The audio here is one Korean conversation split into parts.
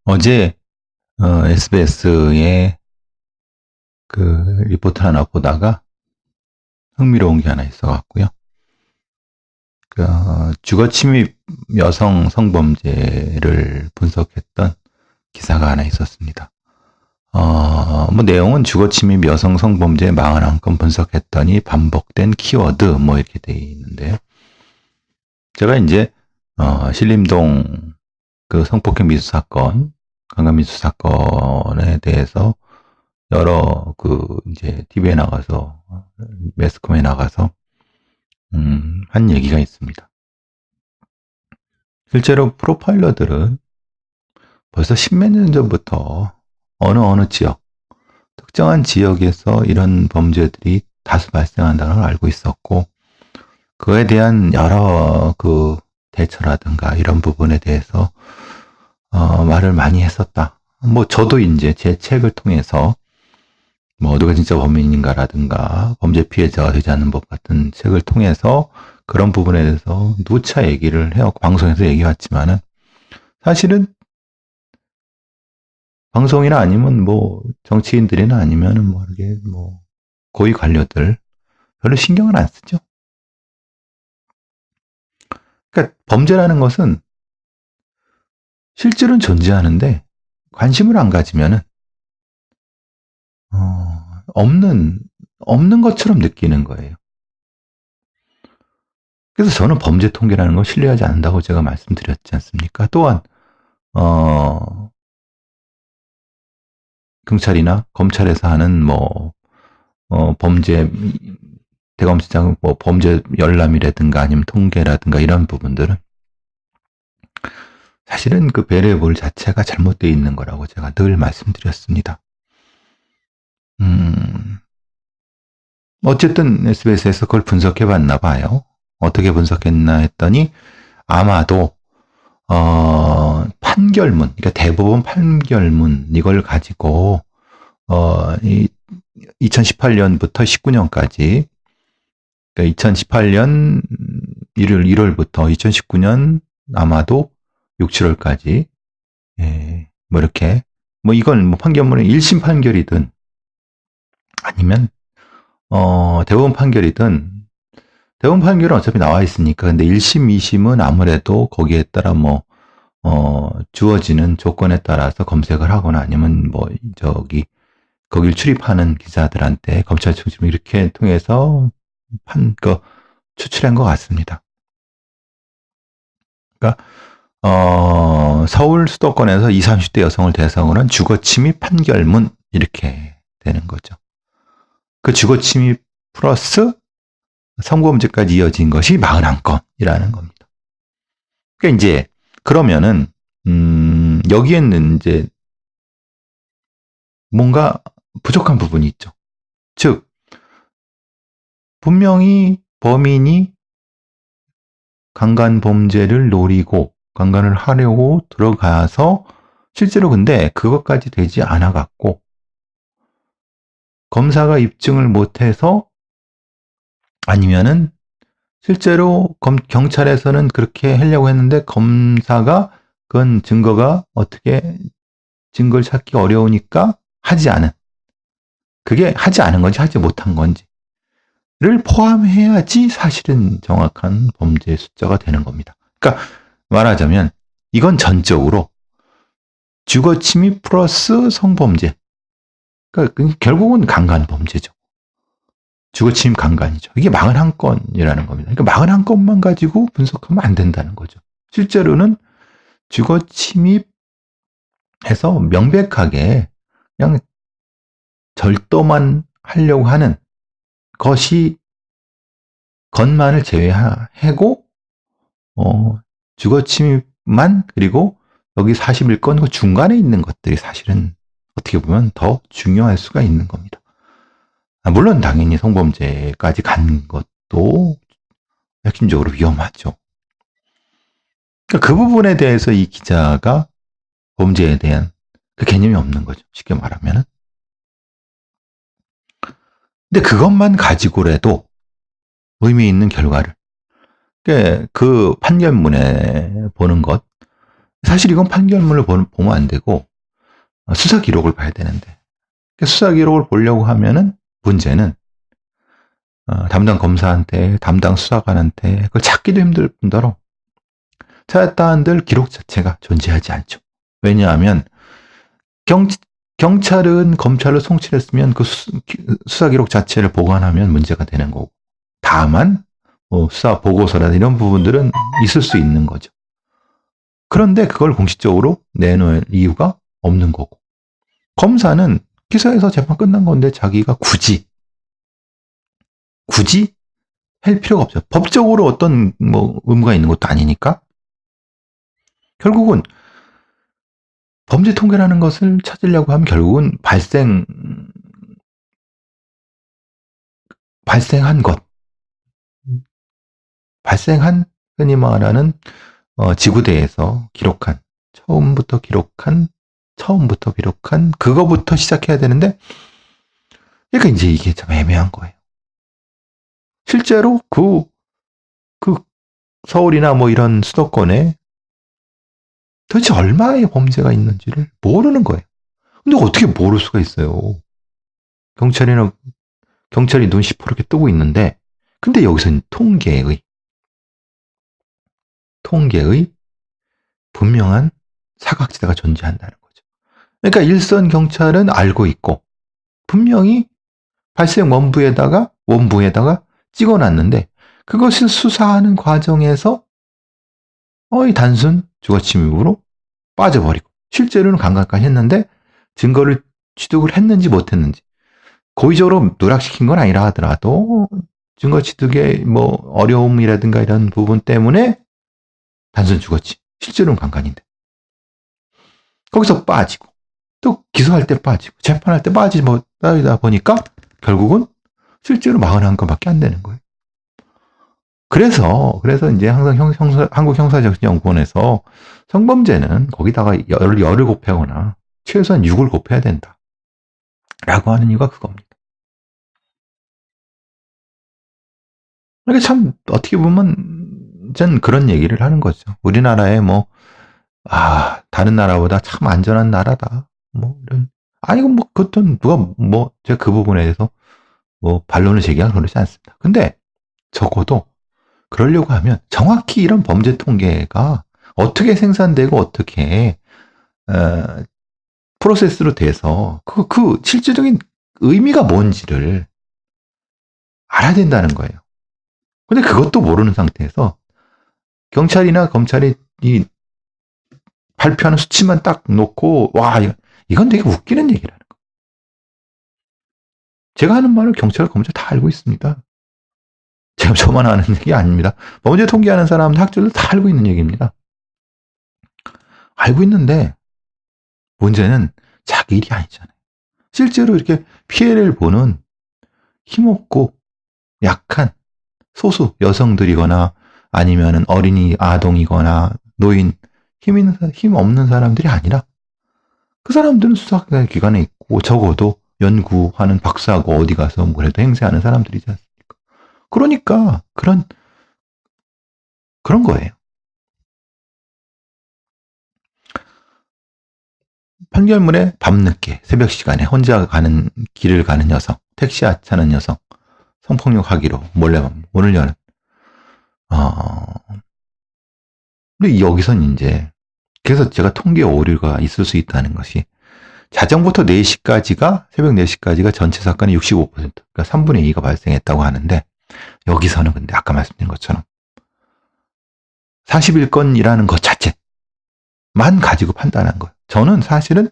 어제 SBS에 그 리포트 하나 보다가 흥미로운 게 하나 있어갖고요. 주거 침입 여성 성범죄를 분석했던 기사가 하나 있었습니다. 뭐 내용은 주거 침입 여성 성범죄 41건 분석했더니 반복된 키워드 뭐 이렇게 돼 있는데요. 제가 이제 신림동 그 성폭행 미수 사건, 강간 미수 사건에 대해서 여러 이제 TV에 나가서 매스컴에 나가서 한 얘기가 있습니다. 실제로 프로파일러들은 벌써 십몇 년 전부터 어느 지역, 특정한 지역에서 이런 범죄들이 다수 발생한다는 걸 알고 있었고, 그에 대한 여러 대처라든가 이런 부분에 대해서 말을 많이 했었다. 뭐 저도 이제 제 책을 통해서 뭐 누가 진짜 범인인가라든가 범죄 피해자가 되지 않는 법 같은 책을 통해서 그런 부분에 대해서 누차 얘기를 해왔고 방송에서 얘기해왔지만은 사실은 방송이나 아니면 뭐 정치인들이나 아니면은 뭐 이게 뭐 고위 관료들 별로 신경을 안 쓰죠. 그러니까 범죄라는 것은 실제로는 존재하는데 관심을 안 가지면은 없는 것처럼 느끼는 거예요. 그래서 저는 범죄 통계라는 걸 신뢰하지 않는다고 제가 말씀드렸지 않습니까? 또한 경찰이나 검찰에서 하는 범죄 대검수장 뭐 범죄 열람이라든가 아니면 통계라든가 이런 부분들은 사실은 그 배려볼 자체가 잘못되어 있는 거라고 제가 늘 말씀드렸습니다. 어쨌든 SBS에서 그걸 분석해 봤나 봐요. 어떻게 분석했나 했더니 아마도 판결문, 그러니까 대법원 판결문 이걸 가지고 2018년부터 19년까지, 그러니까 2018년 1월부터 2019년 아마도 6, 7월까지, 뭐 이렇게, 뭐 이건 뭐 판결문은 1심 판결이든 아니면 대법원 판결이든, 대법원 판결은 어차피 나와 있으니까. 근데 1심, 2심은 아무래도 거기에 따라 주어지는 조건에 따라서 검색을 하거나 아니면 거길 출입하는 기자들한테 검찰 중심 이렇게 통해서 추출한 것 같습니다. 그러니까, 서울 수도권에서 20, 30대 여성을 대상으로 한 주거 침입 판결문 이렇게 되는 거죠. 그 주거 침입 플러스 성범죄까지 이어진 것이 41건이라는 겁니다. 그러니까 이제 그러면은 여기에는 이제 뭔가 부족한 부분이 있죠. 즉 분명히 범인이 강간 범죄를 노리고 강간을 하려고 들어가서 실제로 근데 그것까지 되지 않아 갖고 검사가 입증을 못해서, 아니면은 실제로 경찰에서는 그렇게 하려고 했는데 검사가 그건 증거를 찾기 어려우니까 하지 않은, 그게 하지 않은 건지 하지 못한 건지를 포함해야지 사실은 정확한 범죄 숫자가 되는 겁니다. 그러니까 말하자면 이건 전적으로 주거 침입 플러스 성범죄, 그러니까 결국은 강간 범죄죠. 주거 침입 강간이죠. 이게 41건이라는 겁니다. 그러니까 41건만 가지고 분석하면 안 된다는 거죠. 실제로는 주거 침입해서 명백하게 그냥 절도만 하려고 하는 것만을 제외하고 주거 침입만, 그리고 여기 41건 그 중간에 있는 것들이 사실은 어떻게 보면 더 중요할 수가 있는 겁니다. 물론 당연히 성범죄까지 간 것도 핵심적으로 위험하죠. 그러니까 그 부분에 대해서 이 기자가 범죄에 대한 그 개념이 없는 거죠. 쉽게 말하면은. 근데 그것만 가지고라도 의미 있는 결과를, 그 판결문에 보는 것, 사실 이건 판결문을 보면 안 되고 수사 기록을 봐야 되는데, 수사 기록을 보려고 하면은 문제는 담당 검사한테, 담당 수사관한테 그걸 찾기도 힘들 뿐더러 찾았다 한들 기록 자체가 존재하지 않죠. 왜냐하면 경찰은 검찰로 송치했으면 그 수사 기록 자체를 보관하면 문제가 되는 거고, 다만 수사 보고서나 이런 부분들은 있을 수 있는 거죠. 그런데 그걸 공식적으로 내놓을 이유가 없는 거고, 검사는 기소해서 재판 끝난 건데 자기가 굳이 할 필요가 없죠. 법적으로 어떤 의무가 있는 것도 아니니까. 결국은 범죄 통계라는 것을 찾으려고 하면 결국은 발생한 흔히 말하는 지구대에서 처음부터 기록한 그거부터 시작해야 되는데, 그러니까 이제 이게 참 애매한 거예요. 실제로 그 서울이나 이런 수도권에 도대체 얼마의 범죄가 있는지를 모르는 거예요. 근데 어떻게 모를 수가 있어요? 경찰이 눈 시퍼렇게 뜨고 있는데, 근데 여기서는 통계의 분명한 사각지대가 존재한다는 거죠. 그러니까 일선 경찰은 알고 있고 분명히 발생 원부에다가 찍어놨는데, 그것을 수사하는 과정에서 이 단순 주거침입으로 빠져버리고, 실제로는 감각까지 했는데 증거를 취득을 했는지 못했는지, 고의적으로 누락시킨 건 아니라 하더라도 증거 취득의 어려움이라든가 이런 부분 때문에 단순 주거침, 실제로는 강간인데 거기서 빠지고, 또 기소할 때 빠지고, 재판할 때 빠지지 못하다 보니까 결국은 실제로 41건밖에 안 되는 거예요. 그래서 이제 항상 한국형사정치연구원에서 성범죄는 거기다가 열을 곱하거나 최소한 6을 곱해야 된다 라고 하는 이유가 그겁니다. 그러니까 참 어떻게 보면 전 그런 얘기를 하는 거죠. 우리나라에 다른 나라보다 참 안전한 나라다, 이런. 아니고 그것도 누가 제가 그 부분에 대해서 반론을 제기하거나 그러지 않습니다. 근데 적어도 그러려고 하면 정확히 이런 범죄 통계가 어떻게 생산되고 어떻게 프로세스로 돼서 그 실질적인 의미가 뭔지를 알아야 된다는 거예요. 근데 그것도 모르는 상태에서 경찰이나 검찰이 이 발표하는 수치만 딱 놓고, 이건 되게 웃기는 얘기라는 거예요. 제가 하는 말을 경찰, 검찰 다 알고 있습니다. 제가 저만 아는 얘기 아닙니다. 범죄 통계하는 사람들, 학자들 다 알고 있는 얘기입니다. 알고 있는데 문제는 자기 일이 아니잖아요. 실제로 이렇게 피해를 보는 힘없고 약한 소수 여성들이거나 아니면 어린이 아동이거나 노인, 힘 없는 사람들이 아니라 그 사람들은 수사기관에 있고 적어도 연구하는 박사하고 어디 가서 그래도 행세하는 사람들이지 않습니까? 그러니까 그런 거예요. 판결문에 밤늦게 새벽 시간에 혼자 길을 가는 여성, 택시 하차하는 여성, 성폭력하기로 몰래 문을 여는. 근데 여기선 이제, 그래서 제가 통계 오류가 있을 수 있다는 것이, 자정부터 4시까지가, 새벽 4시까지가 전체 사건의 65%, 그러니까 3분의 2가 발생했다고 하는데, 여기서는 근데 아까 말씀드린 것처럼 41건이라는 것 자체만 가지고 판단한 거예요. 저는 사실은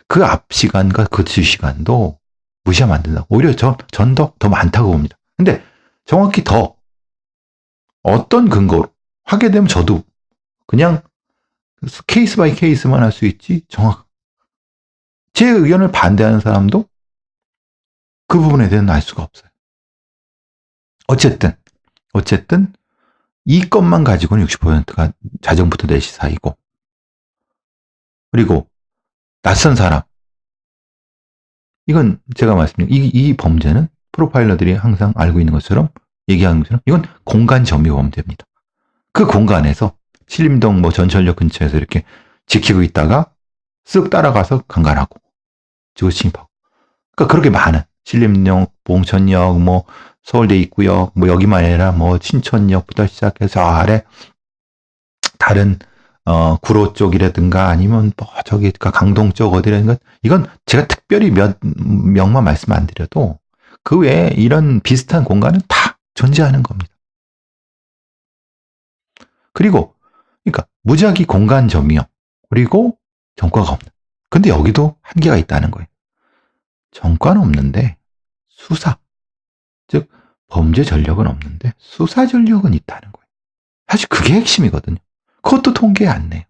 그 앞 시간과 그 뒤 시간도 무시하면 안 된다. 오히려 전 더 많다고 봅니다. 근데 정확히 더 어떤 근거로 하게 되면 저도 그냥 케이스 바이 케이스만 할 수 있지, 제 의견을 반대하는 사람도 그 부분에 대해서는 알 수가 없어요. 어쨌든 이 건만 가지고는 60%가 자정부터 4시 사이고, 그리고 낯선 사람, 이건 제가 말씀드린 이 범죄는 프로파일러들이 항상 알고 있는 것처럼, 얘기하는 것처럼 이건 공간 점유 범죄입니다. 그 공간에서 신림동 전철역 근처에서 이렇게 지키고 있다가 쓱 따라가서 강간하고 지구 침입하고. 그러니까 그렇게 많은 신림역, 봉천역, 뭐 서울대 입구역, 뭐 여기만 아니라 뭐 신촌역부터 시작해서 저 아래 다른 구로 쪽이라든가 아니면 뭐 저기 강동 쪽 어디라든가 이건 제가 특별히 몇 명만 말씀 안 드려도 그 외에 이런 비슷한 공간은 다 존재하는 겁니다. 그리고 그러니까 무작위 공간 점유 그리고 전과가 없는. 근데 여기도 한계가 있다는 거예요. 전과는 없는데 수사, 즉 범죄 전력은 없는데 수사 전력은 있다는 거예요. 사실 그게 핵심이거든요. 그것도 통계에 안 내요.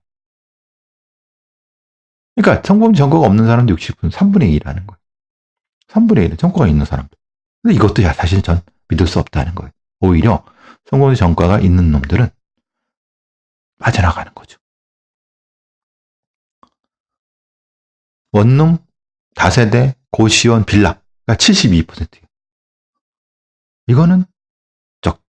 그러니까 성범죄 전과가 없는 사람도 60분, 3분의 1이라는 거예요. 3분의 1은 전과가 있는 사람들. 근데 이것도 사실 전 믿을 수 없다는 거예요. 오히려 성범죄 전과가 있는 놈들은 빠져나가는 거죠. 원룸, 다세대, 고시원, 빌라가 72%예요.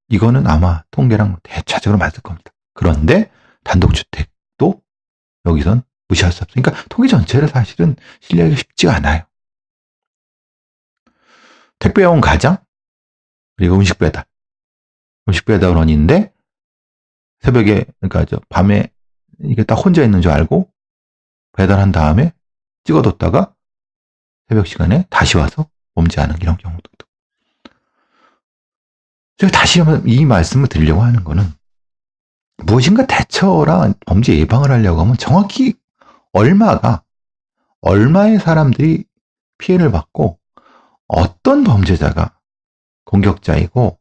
이거는 아마 통계랑 대차적으로 맞을 겁니다. 그런데 단독주택도 여기선 무시할 수 없어요. 그러니까 통계 전체를 사실은 신뢰하기가 쉽지가 않아요. 택배원 가장, 그리고 음식 배달원인데 새벽에, 그러니까 밤에 이게 딱 혼자 있는 줄 알고 배달한 다음에 찍어뒀다가 새벽 시간에 다시 와서 범죄하는 이런 경우도. 제가 다시 한번 이 말씀을 드리려고 하는 거는 무엇인가 대처랑 범죄 예방을 하려고 하면 정확히 얼마의 사람들이 피해를 받고 어떤 범죄자가 공격자이고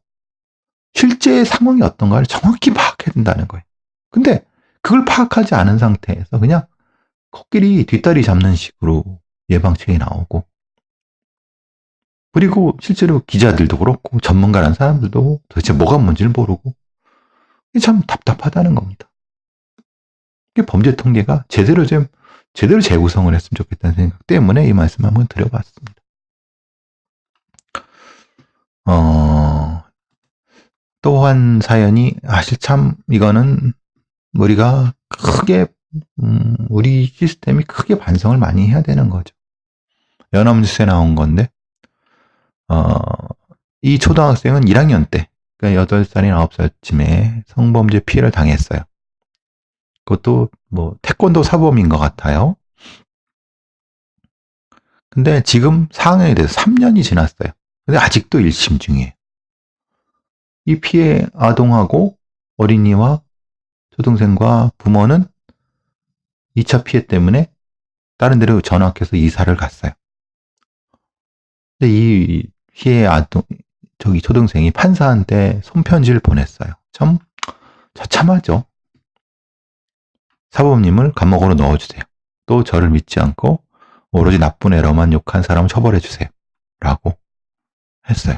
실제 상황이 어떤가를 정확히 파악해야 된다는 거예요. 근데 그걸 파악하지 않은 상태에서 그냥 코끼리 뒷다리 잡는 식으로 예방책이 나오고 그리고 실제로 기자들도 그렇고 전문가라는 사람들도 도대체 뭐가 뭔지를 모르고 참 답답하다는 겁니다. 범죄 통계가 제대로 재구성을 했으면 좋겠다는 생각 때문에 이 말씀 한번 드려봤습니다. 또 한 사연이 사실 참 이거는 우리가 크게 우리 시스템이 크게 반성을 많이 해야 되는 거죠. 연합뉴스에 나온 건데 이 초등학생은 1학년 때 그러니까 8살이나 9살쯤에 성범죄 피해를 당했어요. 그것도 뭐 태권도 사범인 것 같아요. 근데 지금 상황에 대해서 3년이 지났어요. 근데 아직도 1심 중이에요. 이 피해 아동하고 어린이와 초등생과 부모는 2차 피해 때문에 다른 데로 전학해서 이사를 갔어요. 근데 이 피해 초등생이 판사한테 손편지를 보냈어요. 참 처참하죠. 사범님을 감옥으로 넣어주세요. 또 저를 믿지 않고 오로지 나쁜 애로만 욕한 사람을 처벌해주세요. 라고 했어요.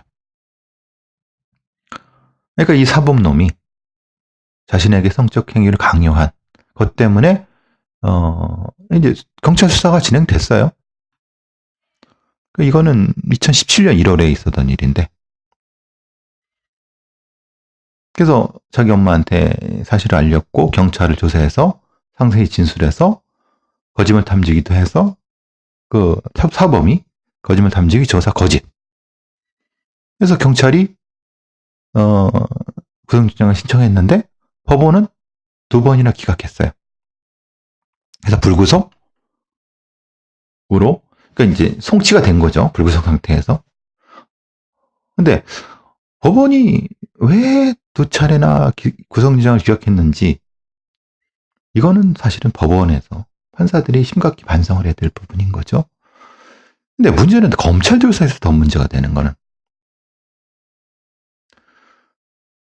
그러니까 이 사범놈이 자신에게 성적 행위를 강요한 것 때문에 이제 경찰 수사가 진행됐어요. 이거는 2017년 1월에 있었던 일인데 그래서 자기 엄마한테 사실을 알렸고 경찰을 조사해서 상세히 진술해서 거짓말 탐지기도 해서 그 사범이 거짓말 탐지기 조사 거짓. 그래서 경찰이 구속영장을 신청했는데 법원은 2번이나 기각했어요. 그래서 불구속으로 그러니까 이제 송치가 된 거죠. 불구속 상태에서. 근데 법원이 왜 2차례나 구속영장을 기각했는지 이거는 사실은 법원에서 판사들이 심각히 반성을 해야 될 부분인 거죠. 근데 문제는 검찰 조사에서 더 문제가 되는 거는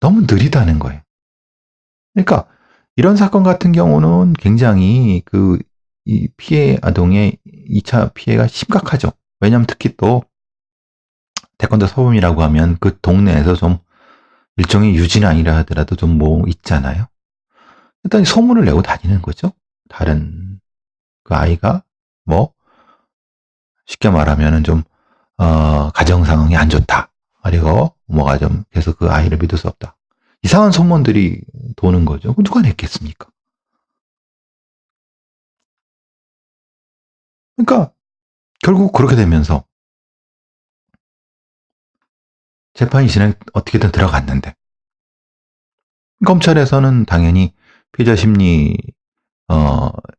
너무 느리다는 거예요. 그러니까 이런 사건 같은 경우는 굉장히 이 피해 아동의 2차 피해가 심각하죠. 왜냐하면 특히 또 태권도 사범이라고 하면 그 동네에서 좀 일종의 유진 아니라 하더라도 좀 뭐 있잖아요. 일단 소문을 내고 다니는 거죠. 다른 그 아이가 뭐 쉽게 말하면은 좀 가정 상황이 안 좋다. 그리고 뭐가 좀 계속 그 아이를 믿을 수 없다. 이상한 소문들이 도는 거죠. 누가 냈겠습니까? 그러니까 결국 그렇게 되면서 재판이 어떻게든 들어갔는데 검찰에서는 당연히 피해자 심리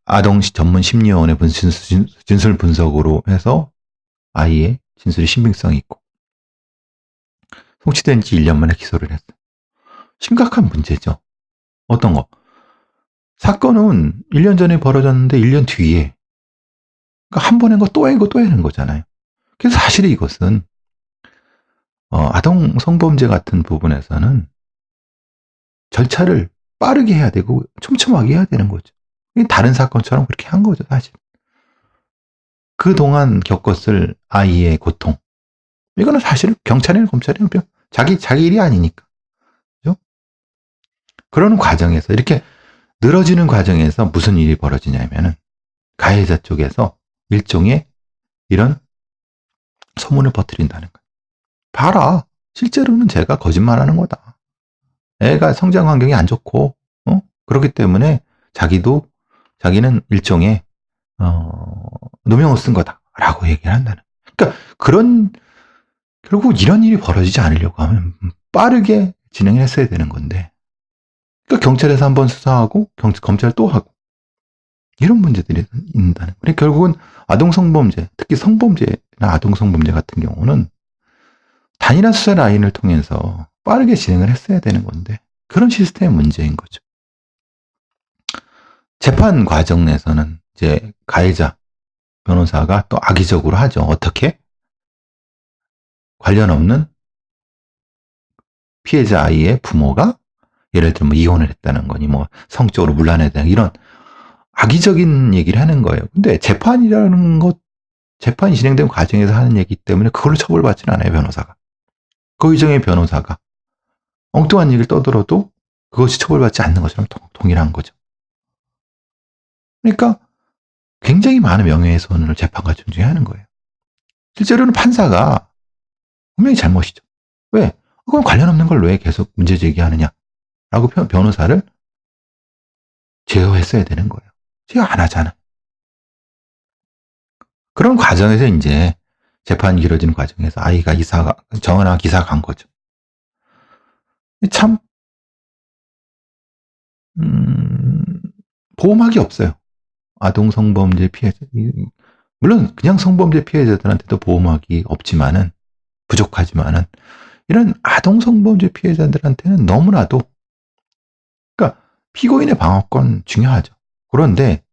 아동 전문 심리원의 진술 분석으로 해서 아이의 진술이 신빙성이 있고 송치된 지 1년 만에 기소를 했어요. 심각한 문제죠. 어떤 거? 사건은 1년 전에 벌어졌는데 1년 뒤에 그러니까 한 번 한 거 또 하고 또 하는 거잖아요. 그래서 사실 이것은 아동 성범죄 같은 부분에서는 절차를 빠르게 해야 되고 촘촘하게 해야 되는 거죠. 다른 사건처럼 그렇게 한 거죠, 사실. 그동안 겪었을 아이의 고통. 이거는 사실 경찰이나 검찰이나 자기 일이 아니니까. 그죠? 그런 과정에서 이렇게 늘어지는 과정에서 무슨 일이 벌어지냐면은 가해자 쪽에서 일종의 이런 소문을 퍼뜨린다는 거예요. 봐라. 실제로는 제가 거짓말하는 거다. 애가 성장 환경이 안 좋고 그렇기 때문에 자기는 일종의 누명을 쓴 거다라고 얘기를 한다는. 그러니까 결국 이런 일이 벌어지지 않으려고 하면 빠르게 진행을 했어야 되는 건데, 그러니까 경찰에서 한번 수사하고 검찰 또 하고 이런 문제들이 있다는. 그러니까 결국은 아동 성범죄, 특히 성범죄나 아동 성범죄 같은 경우는 단일한 수사 라인을 통해서 빠르게 진행을 했어야 되는 건데 그런 시스템의 문제인 거죠. 재판 과정 내에서는 이제 가해자 변호사가 또 악의적으로 하죠. 어떻게? 관련 없는 피해자 아이의 부모가 예를 들면 이혼을 했다는 거니 뭐 성적으로 문란했다는 이런 악의적인 얘기를 하는 거예요. 근데 재판이 진행된 과정에서 하는 얘기 때문에 그걸로 처벌받지는 않아요, 변호사가. 그 이정의 변호사가 엉뚱한 얘기를 떠들어도 그것이 처벌받지 않는 것처럼 동일한 거죠. 그러니까 굉장히 많은 명예훼손을 재판 과정 중에 하는 거예요. 실제로는 판사가 분명히 잘못이죠. 왜? 그건 관련 없는 걸 왜 계속 문제 제기하느냐? 라고 변호사를 제어했어야 되는 거예요. 제어 안 하잖아. 그런 과정에서 이제 재판이 길어지는 과정에서 아이가 정은아 기사가 간 거죠. 참, 보호막이 없어요. 아동 성범죄 피해자. 물론 그냥 성범죄 피해자들한테도 보호막이 없지만은, 부족하지만은, 이런 아동 성범죄 피해자들한테는 너무나도, 그러니까 피고인의 방어권 중요하죠. 그런데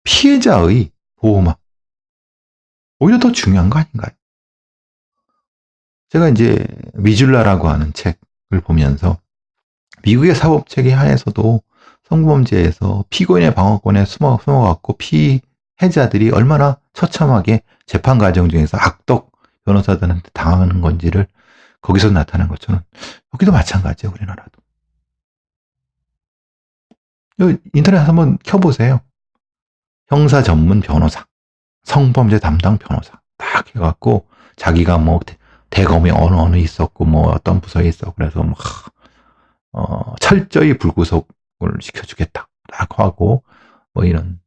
피해자의 보호막, 오히려 더 중요한 거 아닌가요? 제가 이제 미줄라라고 하는 책을 보면서 미국의 사법 체계 하에서도 성범죄에서 피고인의 방어권에 숨어갖고 피해자들이 얼마나 처참하게 재판 과정 중에서 악덕 변호사들한테 당하는 건지를 거기서 나타난 것처럼 여기도 마찬가지예요, 우리나라도. 인터넷 한번 켜보세요. 형사 전문 변호사, 성범죄 담당 변호사 딱 해갖고 자기가 뭐 대검에 어느 있었고 뭐 어떤 부서에 있었고 그래서 뭐 철저히 불구속을 시켜주겠다라고 하고 뭐 이런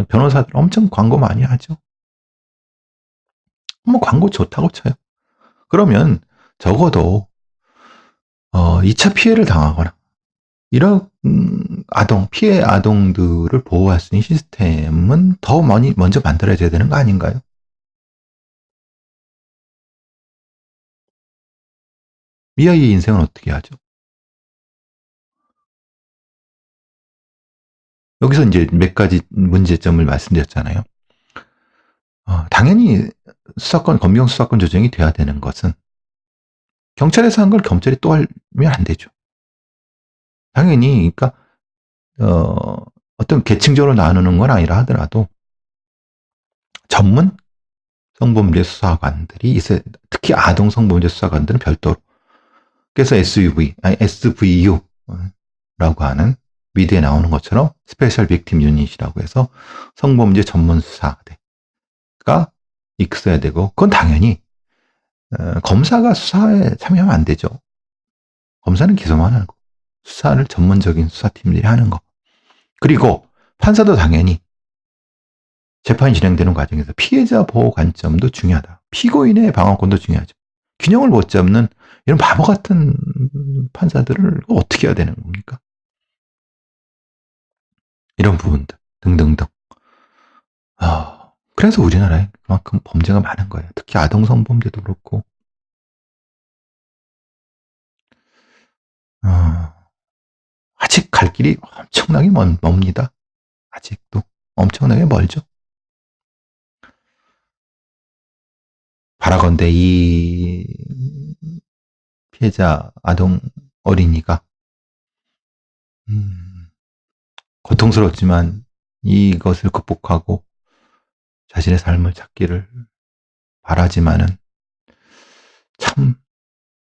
변호사들 엄청 광고 많이 하죠. 뭐 광고 좋다고 쳐요. 그러면 적어도 2차 피해를 당하거나 이런 피해 아동들을 보호할 수 있는 시스템은 더 먼저 만들어져야 되는 거 아닌가요? 이 아이의 인생은 어떻게 하죠? 여기서 이제 몇 가지 문제점을 말씀드렸잖아요. 당연히 검경 수사권 조정이 돼야 되는 것은 경찰에서 한 걸 검찰이 또 하면 안 되죠. 당연히, 그러니까, 어떤 계층적으로 나누는 건 아니라 하더라도 전문 성범죄 수사관들이 있어야, 특히 아동 성범죄 수사관들은 별도로. 그래서 SVU라고 하는 미드에 나오는 것처럼 스페셜 빅팀 유닛이라고 해서 성범죄 전문 수사대가 있어야 되고, 그건 당연히 검사가 수사에 참여하면 안 되죠. 검사는 기소만 하고 수사를 전문적인 수사팀들이 하는 거. 그리고 판사도 당연히 재판이 진행되는 과정에서 피해자 보호 관점도 중요하다. 피고인의 방어권도 중요하죠. 균형을 못 잡는 이런 바보 같은 판사들을 어떻게 해야 되는 겁니까? 이런 부분들 등등등. 그래서 우리나라에 그만큼 범죄가 많은 거예요. 특히 아동 성범죄도 그렇고. 아직 갈 길이 엄청나게 멉니다. 아직도 엄청나게 멀죠. 바라건대 이 피해자 아동 어린이가 고통스럽지만 이것을 극복하고 자신의 삶을 찾기를 바라지만은 참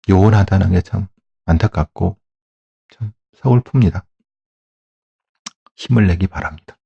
요원하다는 게 참 안타깝고 참 서글픕니다. 힘을 내기 바랍니다.